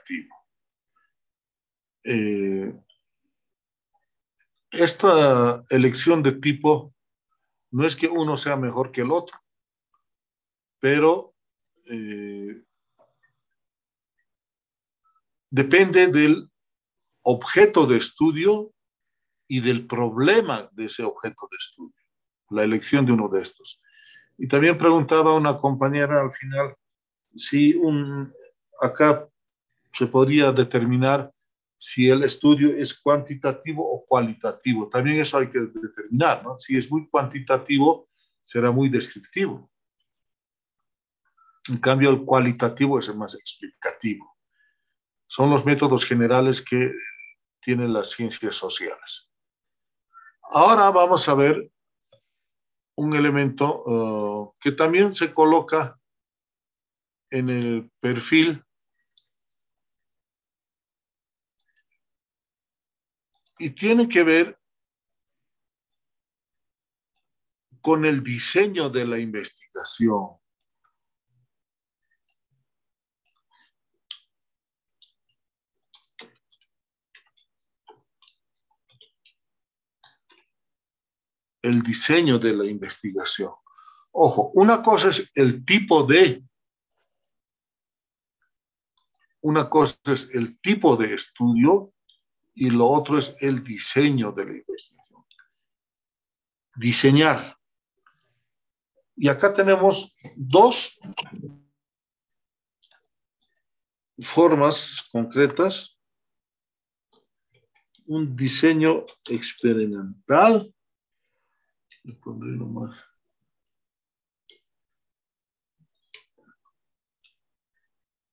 cualitativo. Esta elección de tipo no es que uno sea mejor que el otro, pero depende del objeto de estudio y del problema de ese objeto de estudio, la elección de uno de estos. Y también preguntaba una compañera al final si acá se podría determinar si el estudio es cuantitativo o cualitativo. También eso hay que determinar, ¿no? Si es muy cuantitativo, será muy descriptivo. En cambio, el cualitativo es el más explicativo. Son los métodos generales que tienen las ciencias sociales. Ahora vamos a ver un elemento que también se coloca en el perfil y tiene que ver con el diseño de la investigación. El diseño de la investigación. Ojo, una cosa es el tipo de estudio y lo otro es el diseño de la investigación. Diseñar. Y acá tenemos dos formas concretas. Un diseño experimental. Le pondré nomás.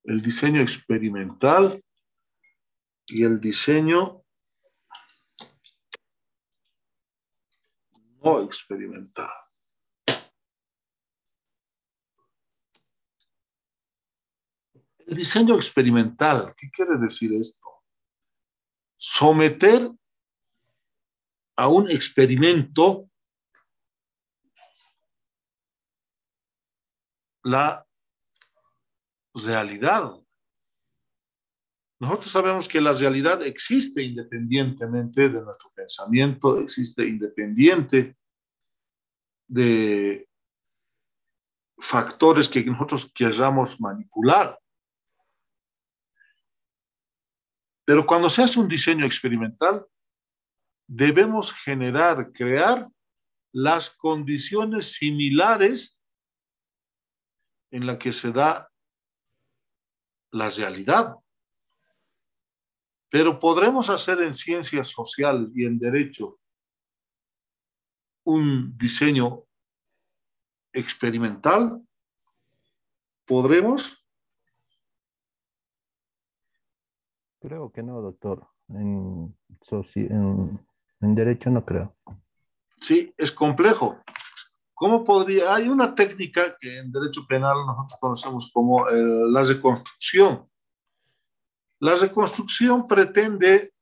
El diseño experimental y el diseño no experimental. El diseño experimental, ¿qué quiere decir esto? Someter a un experimento la realidad. Nosotros sabemos que la realidad existe independientemente de nuestro pensamiento, existe independiente de factores que nosotros queramos manipular. Pero cuando se hace un diseño experimental, debemos crear las condiciones similares en las que se da la realidad. Pero podremos hacer en ciencias sociales y en derecho un diseño experimental. ¿Podremos? Creo que no, doctor. En derecho no creo. Sí, es complejo. ¿Cómo podría? Hay una técnica que en derecho penal nosotros conocemos como la reconstrucción. La reconstrucción pretende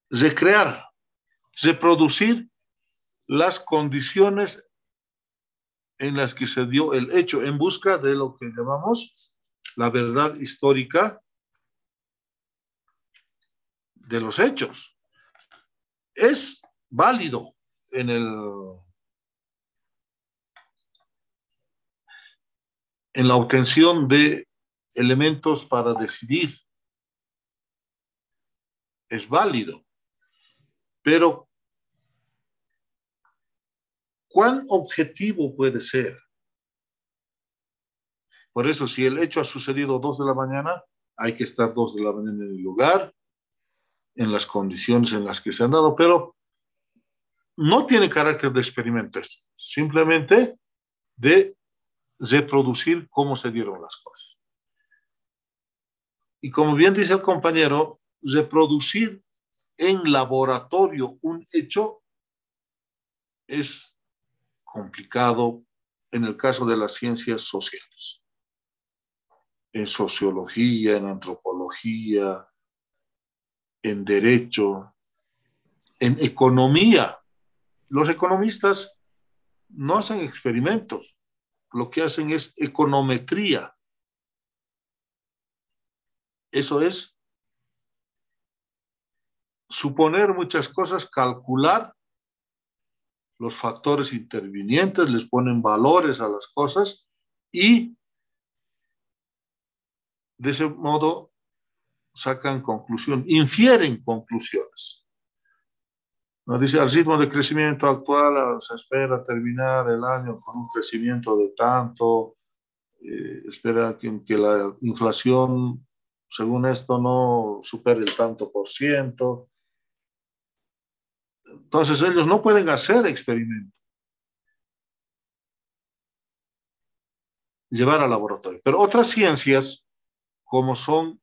recrear, reproducir las condiciones en las que se dio el hecho en busca de lo que llamamos la verdad histórica de los hechos. Es válido en la obtención de elementos para decidir. Es válido. Pero, ¿cuán objetivo puede ser? Por eso, si el hecho ha sucedido 2 de la mañana, hay que estar 2 de la mañana en el lugar, en las condiciones en las que se han dado, pero no tiene carácter de experimentos, simplemente de reproducir cómo se dieron las cosas. Y como bien dice el compañero, reproducir en laboratorio un hecho es complicado en el caso de las ciencias sociales. En sociología, en antropología, en derecho, en economía. Los economistas no hacen experimentos, lo que hacen es econometría. Eso es suponer muchas cosas, calcular los factores intervinientes, les ponen valores a las cosas y de ese modo sacan conclusión, infieren conclusiones. Nos dice, al ritmo de crecimiento actual se espera terminar el año con un crecimiento de tanto, espera que la inflación, según esto, no supere el tanto por ciento. Entonces ellos no pueden hacer experimentos, llevar al laboratorio. Pero otras ciencias, como son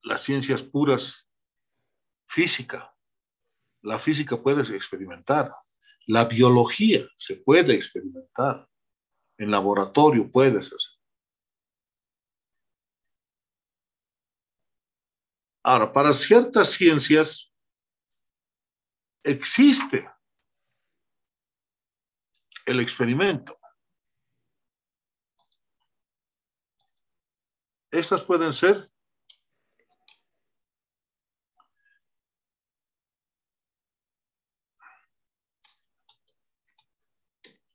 las ciencias puras, física, la física puede experimentar, la biología se puede experimentar, en laboratorio puedes hacer. Ahora, para ciertas ciencias existe el experimento. Estas pueden ser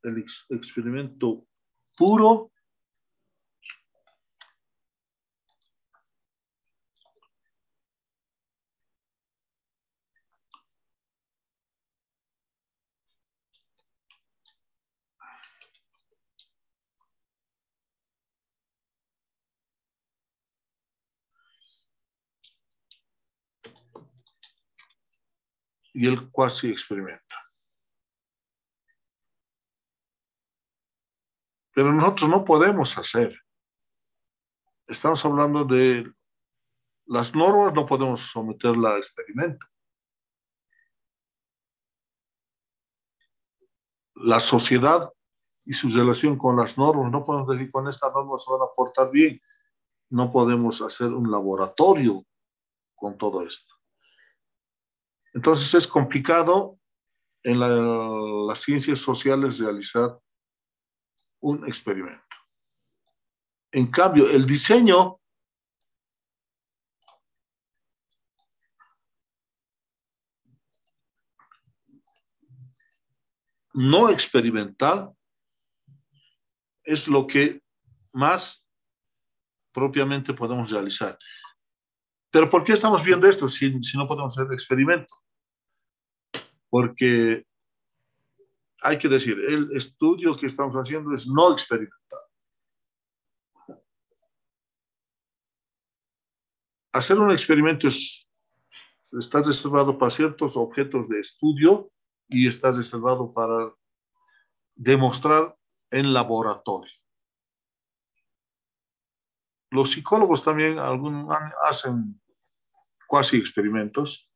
el experimento puro, y el cuasi experimento. Pero nosotros no podemos hacer. Estamos hablando de las normas, no podemos someterla a experimento. La sociedad y su relación con las normas, no podemos decir con esta norma se van a portar bien. No podemos hacer un laboratorio con todo esto. Entonces es complicado en las ciencias sociales realizar un experimento. En cambio, el diseño no experimental es lo que más propiamente podemos realizar. Pero ¿por qué estamos viendo esto si no podemos hacer experimento? Porque hay que decir, el estudio que estamos haciendo es no experimental. Hacer un experimento está reservado para ciertos objetos de estudio y está reservado para demostrar en laboratorio. Los psicólogos también hacen cuasi experimentos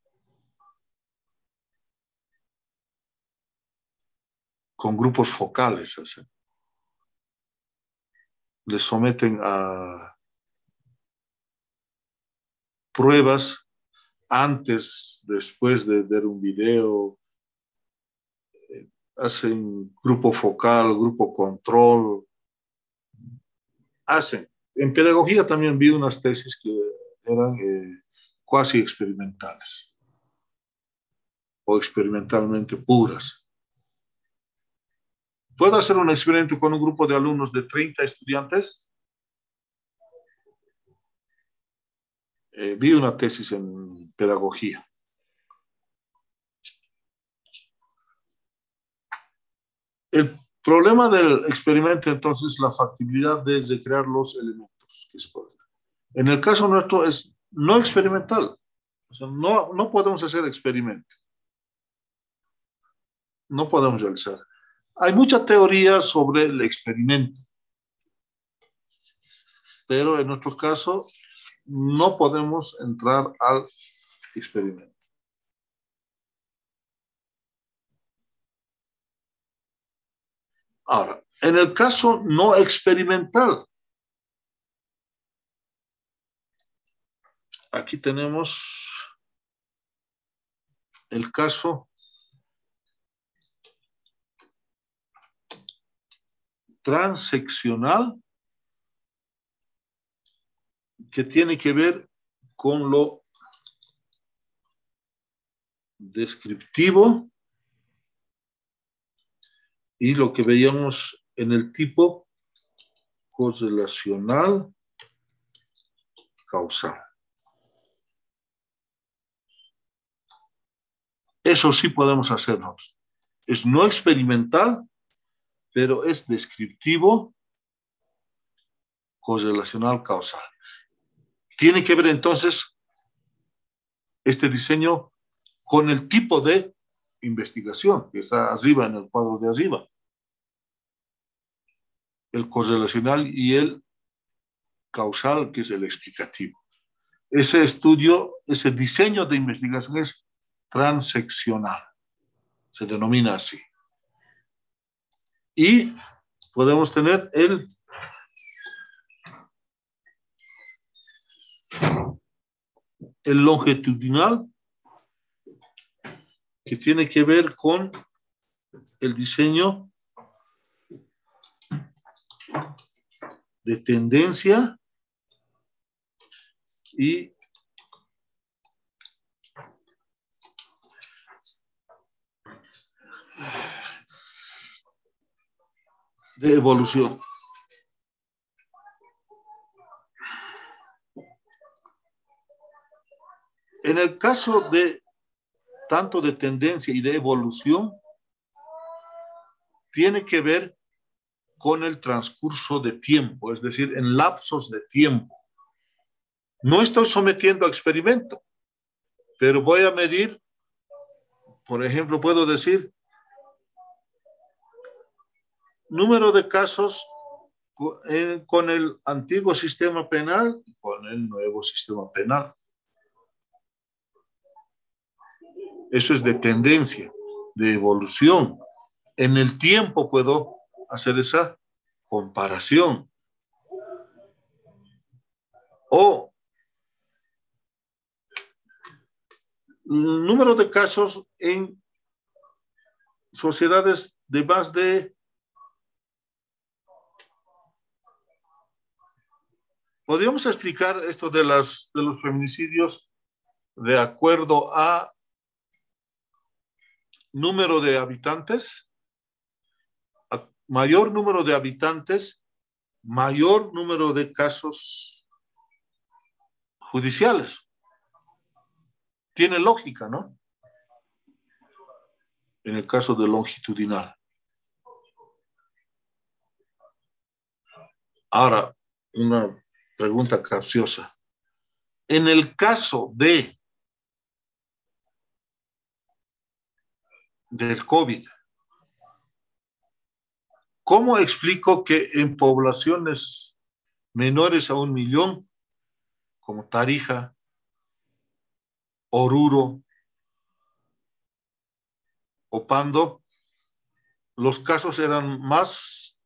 con grupos focales. Les someten a pruebas antes, después de ver un video, hacen grupo focal, grupo control, hacen. En pedagogía también vi unas tesis que eran cuasi experimentales o experimentalmente puras. ¿Puedo hacer un experimento con un grupo de alumnos de 30 estudiantes? Vi una tesis en pedagogía. El problema del experimento entonces es la factibilidad de crear los elementos que se pueden. En el caso nuestro es no experimental. O sea, no podemos hacer experimento. No podemos realizar. Hay mucha teoría sobre el experimento, pero en nuestro caso no podemos entrar al experimento. Ahora, en el caso no experimental, aquí tenemos el caso transeccional, que tiene que ver con lo descriptivo y lo que veíamos en el tipo correlacional causal. Eso sí podemos hacernos. Es no experimental, pero es descriptivo correlacional causal. Tiene que ver entonces este diseño con el tipo de investigación que está arriba en el cuadro de arriba. El correlacional y el causal, que es el explicativo. Ese estudio, ese diseño de investigación es transeccional. Se denomina así. Y podemos tener el longitudinal, que tiene que ver con el diseño de tendencia y de evolución. En el caso de tanto de tendencia y de evolución, tiene que ver con el transcurso de tiempo, es decir, en lapsos de tiempo. No estoy sometiendo a experimento, pero voy a medir, por ejemplo, puedo decir, número de casos con el antiguo sistema penal y con el nuevo sistema penal. Eso es de tendencia, de evolución. En el tiempo puedo hacer esa comparación. O número de casos en sociedades de más de... ¿Podríamos explicar esto de los feminicidios de acuerdo a número de habitantes? A mayor número de habitantes, mayor número de casos judiciales. Tiene lógica, ¿no? En el caso de longitudinal. Ahora, una pregunta capciosa. En el caso del COVID, ¿cómo explico que en poblaciones menores a 1 millón, como Tarija, Oruro, Opando, los casos eran más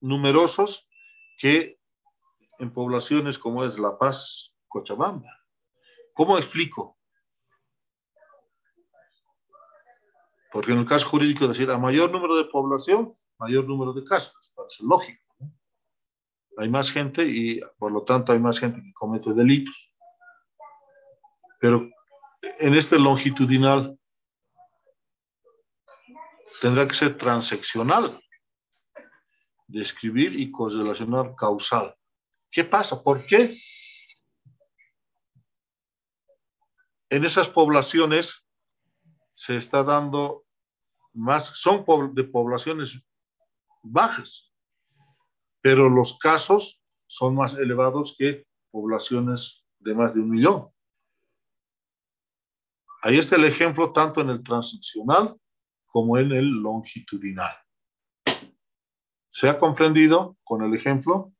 numerosos que en poblaciones como es La Paz, Cochabamba? ¿Cómo explico? Porque en el caso jurídico, es decir, a mayor número de población, mayor número de casos. Parece lógico, ¿no? Hay más gente y por lo tanto hay más gente que comete delitos. Pero en este longitudinal tendrá que ser transeccional, describir y correlacionar causal. ¿Qué pasa? ¿Por qué en esas poblaciones se está dando más, son de poblaciones bajas, pero los casos son más elevados que poblaciones de más de 1 millón? Ahí está el ejemplo tanto en el transeccional como en el longitudinal. ¿Se ha comprendido con el ejemplo?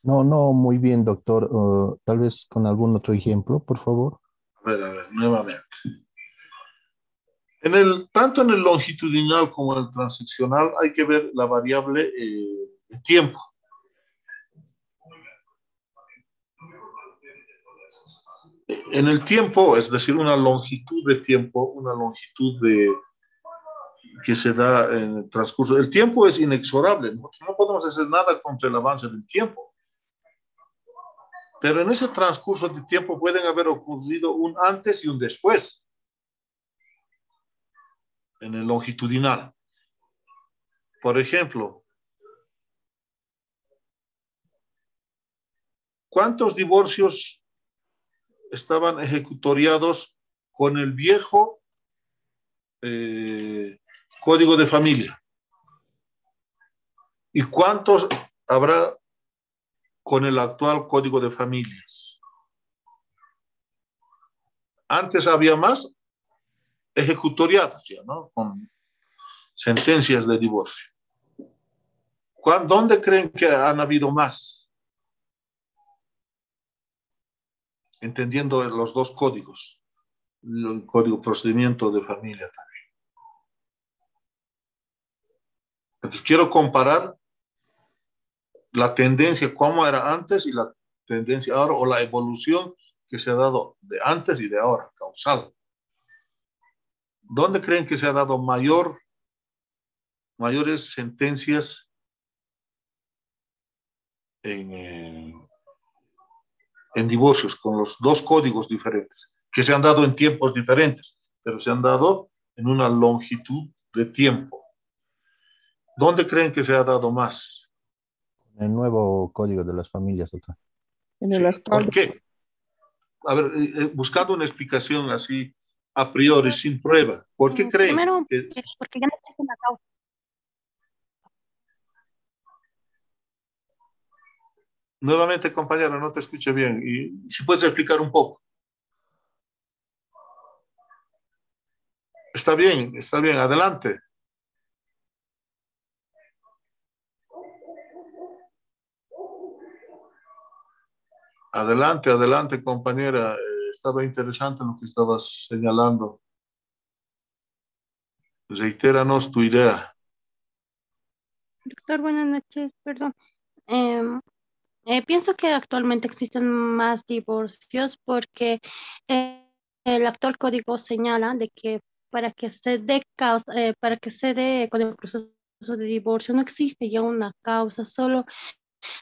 No, no, muy bien, doctor. Tal vez con algún otro ejemplo, por favor. A ver, nuevamente. Tanto en el longitudinal como en el transeccional hay que ver la variable de tiempo. En el tiempo, es decir, una longitud de tiempo, una longitud que se da en el transcurso. El tiempo es inexorable, nosotros no podemos hacer nada contra el avance del tiempo, pero en ese transcurso de tiempo pueden haber ocurrido un antes y un después, en el longitudinal. Por ejemplo, ¿cuántos divorcios estaban ejecutoriados con el viejo código de familia? ¿Y cuántos habrá con el actual código de familias? Antes había más ejecutoriados ya, ¿no? Con sentencias de divorcio. ¿Dónde creen que han habido más? Entendiendo los dos códigos, el código procedimiento de familia también. Entonces quiero comparar la tendencia cómo era antes y la tendencia ahora, o la evolución que se ha dado de antes y de ahora, causal. ¿Dónde creen que se ha dado mayores sentencias en divorcios con los dos códigos diferentes, que se han dado en tiempos diferentes, pero se han dado en una longitud de tiempo? ¿Dónde creen que se ha dado más? El nuevo código de las familias, doctor. En el Sí, actual. ¿por qué? A ver, buscando una explicación así a priori, sin prueba, ¿por qué creen Primero, que... porque ya no existe una causa. Nuevamente, compañero, no te escucho bien. Y si puedes explicar un poco. Está bien, adelante. Adelante, adelante, compañera. Estaba interesante lo que estabas señalando. Reitéranos tu idea. Doctor, buenas noches, perdón. Em, Pienso que actualmente existen más divorcios porque el actual código señala de que para que se dé con el proceso de divorcio no existe ya una causa, solo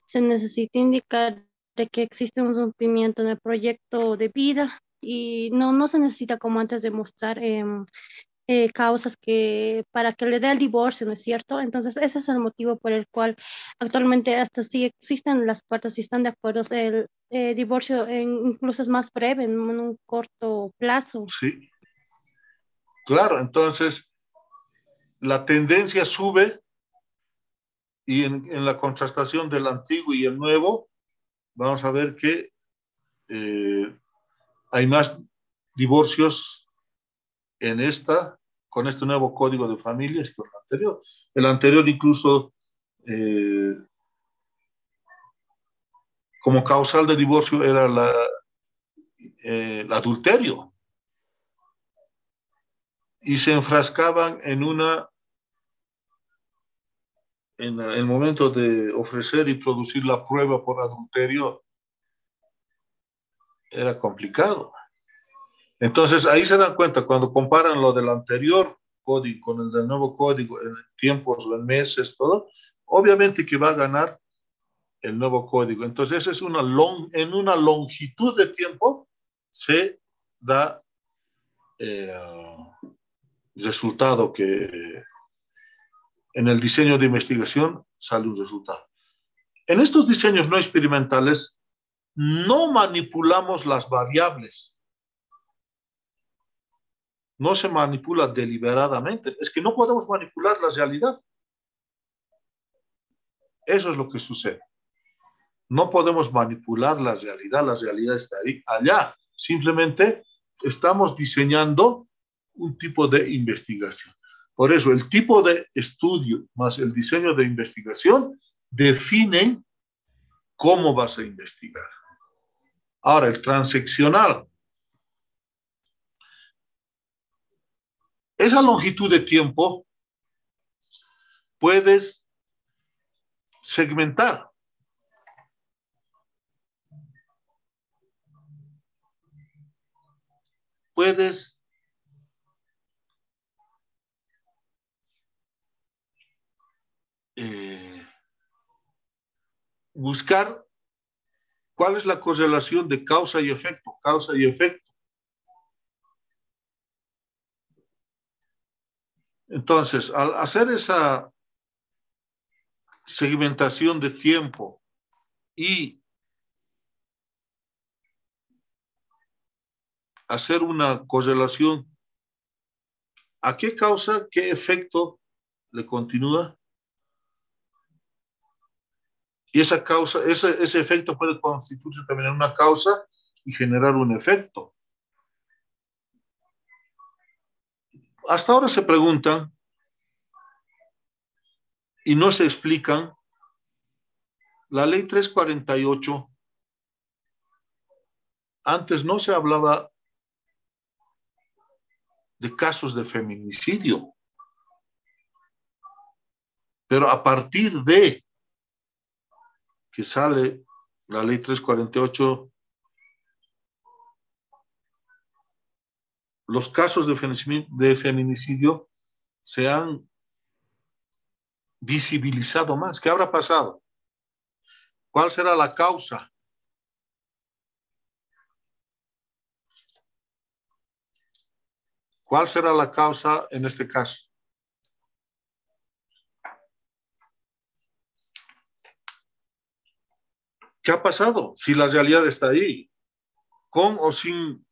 se necesita indicar de que existe un rompimiento en el proyecto de vida y no se necesita como antes demostrar causas que para que le dé el divorcio, ¿no es cierto? Entonces, ese es el motivo por el cual actualmente hasta sí existen las partes y están de acuerdo, el divorcio incluso es más breve, en un corto plazo. Sí, claro. Entonces, la tendencia sube y en la contrastación del antiguo y el nuevo, vamos a ver que eh, hay más divorcios con este nuevo código de familias que el anterior. El anterior incluso eh, como causal de divorcio era el adulterio, y se enfrascaban en el momento de ofrecer y producir la prueba por adulterio, era complicado. Entonces ahí se dan cuenta, cuando comparan lo del anterior código con el del nuevo código en tiempos o en meses, todo, obviamente que va a ganar el nuevo código. Entonces es en una longitud de tiempo se da eh, resultado que en el diseño de investigación sale un resultado. En estos diseños no experimentales no manipulamos las variables, no se manipula deliberadamente, es que no podemos manipular la realidad. Eso es lo que sucede. No podemos manipular la realidad está ahí, allá. Simplemente estamos diseñando un tipo de investigación. Por eso, el tipo de estudio más el diseño de investigación definen cómo vas a investigar. Ahora, el transeccional, esa longitud de tiempo puedes segmentar. Puedes buscar cuál es la correlación de causa y efecto, causa y efecto. Entonces, al hacer esa segmentación de tiempo y hacer una correlación, ¿a qué causa, qué efecto le continúa? Y esa causa, ese efecto puede constituirse también en una causa y generar un efecto. Hasta ahora se preguntan y no se explican. La ley 348, antes no se hablaba de casos de feminicidio, pero a partir de que sale la ley 348, los casos de feminicidio se han visibilizado más. ¿Qué habrá pasado? ¿Cuál será la causa? ¿Cuál será la causa en este caso? ¿Qué ha pasado? Si la realidad está ahí, con o sin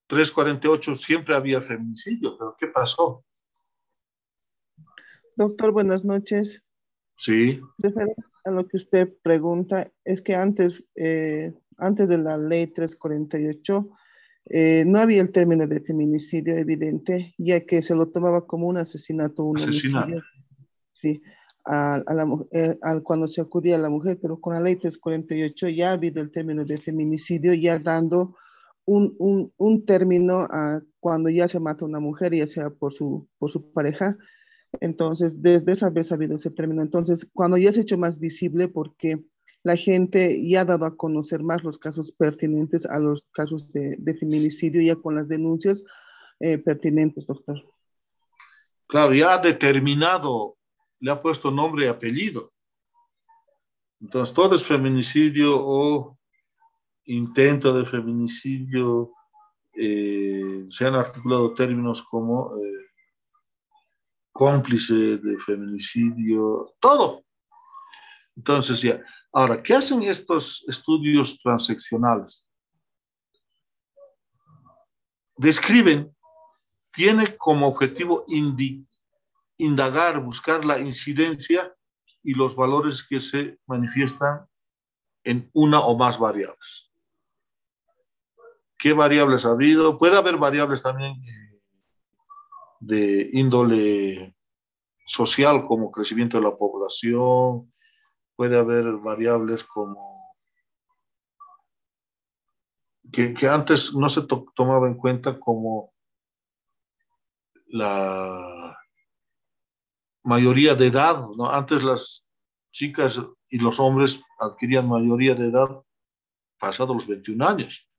348 siempre había feminicidio, pero ¿qué pasó? Doctor, buenas noches. Sí, Referente a lo que usted pregunta, es que antes de la ley 348, no había el término de feminicidio evidente, ya que se lo tomaba como un asesinato, un asesinato. homicidio, sí, cuando se acudía a la mujer, pero con la ley 348 ya ha habido el término de feminicidio, ya dando un término a cuando ya se mata a una mujer, ya sea por su pareja. Entonces, desde esa vez ha habido ese término. Entonces, cuando ya se ha hecho más visible, porque la gente ya ha dado a conocer más los casos pertinentes a los casos de feminicidio, ya con las denuncias pertinentes, doctor. Claro, ya ha determinado, le ha puesto nombre y apellido. Entonces, todo es feminicidio o intento de feminicidio. Se han articulado términos como cómplice de feminicidio, todo. Entonces, ya. Ahora, ¿qué hacen estos estudios transeccionales? Describen, tiene como objetivo indagar, buscar la incidencia y los valores que se manifiestan en una o más variables. ¿Qué variables ha habido? Puede haber variables también de índole social, como crecimiento de la población, puede haber variables como que antes no se tomaba en cuenta, como la mayoría de edad, ¿no? Antes las chicas y los hombres adquirían mayoría de edad pasados los 21 años.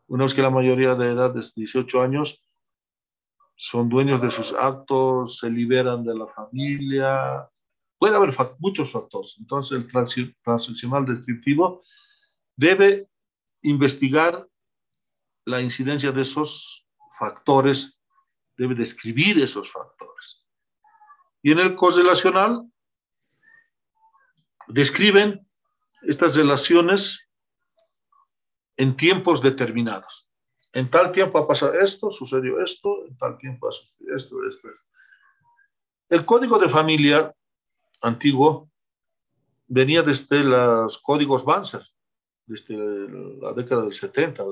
Una vez que la mayoría de edad es 18 años, son dueños de sus actos, se liberan de la familia. Puede haber muchos factores. Entonces, el transaccional descriptivo debe investigar la incidencia de esos factores, debe describir esos factores. Y en el correlacional describen estas relaciones en tiempos determinados. En tal tiempo ha pasado esto, sucedió esto, en tal tiempo ha sucedido esto. El código de familia antiguo venía desde los códigos Banzer, desde la década del 70,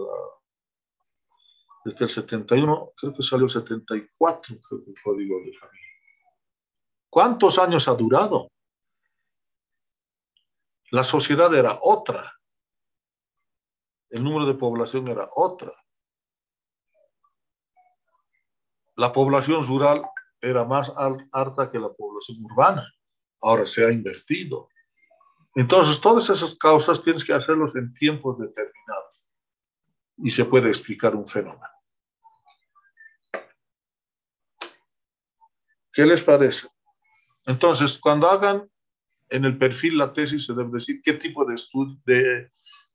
desde el 71, creo que salió el 74, creo que el código de familia. ¿Cuántos años ha durado? La sociedad era otra, el número de población era otra. La población rural era más alta que la población urbana. Ahora se ha invertido. Entonces, todas esas causas tienes que hacerlos en tiempos determinados y se puede explicar un fenómeno. ¿Qué les parece? Entonces, cuando hagan En el perfil la tesis se debe decir qué tipo de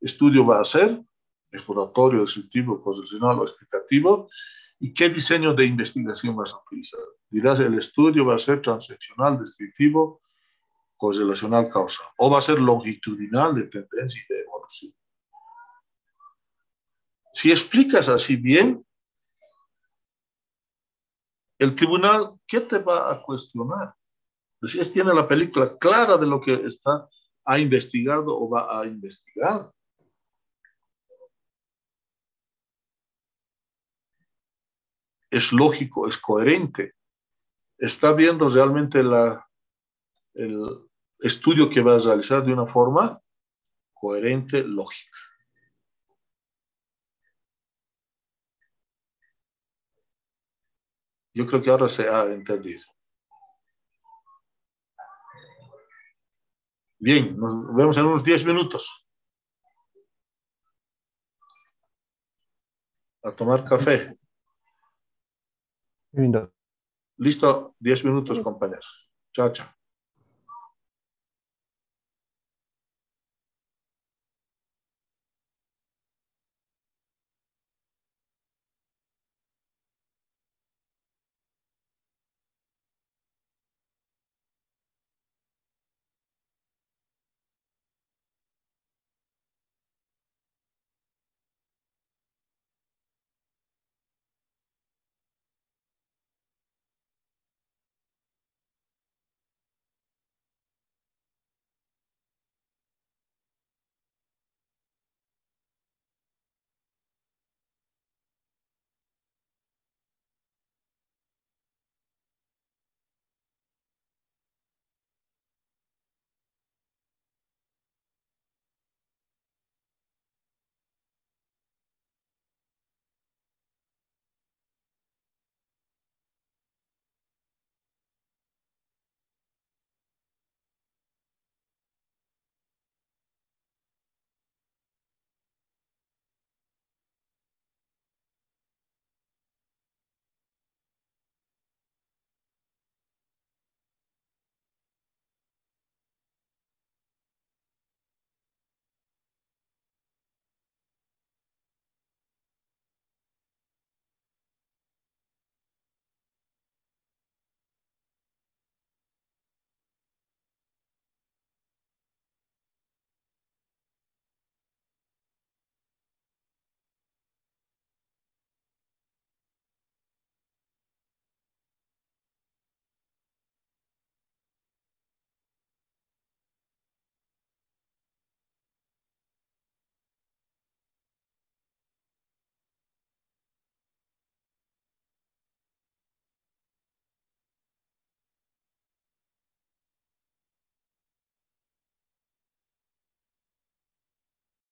estudio va a ser, exploratorio, descriptivo, conceptual o explicativo, y qué diseño de investigación vas a utilizar. Dirás, el estudio va a ser transaccional, descriptivo, correlacional, causal, o va a ser longitudinal, de tendencia y de evolución. Si explicas así bien, el tribunal, ¿qué te va a cuestionar? Entonces, tiene la película clara de lo que ha investigado o va a investigar. Es lógico, es coherente. Está viendo realmente el estudio que va a realizar de una forma coherente, lógica. Yo creo que ahora se ha entendido. Bien, nos vemos en unos 10 minutos. A tomar café. Bien, doctor. Listo, 10 minutos, compañeros. Chao, chao.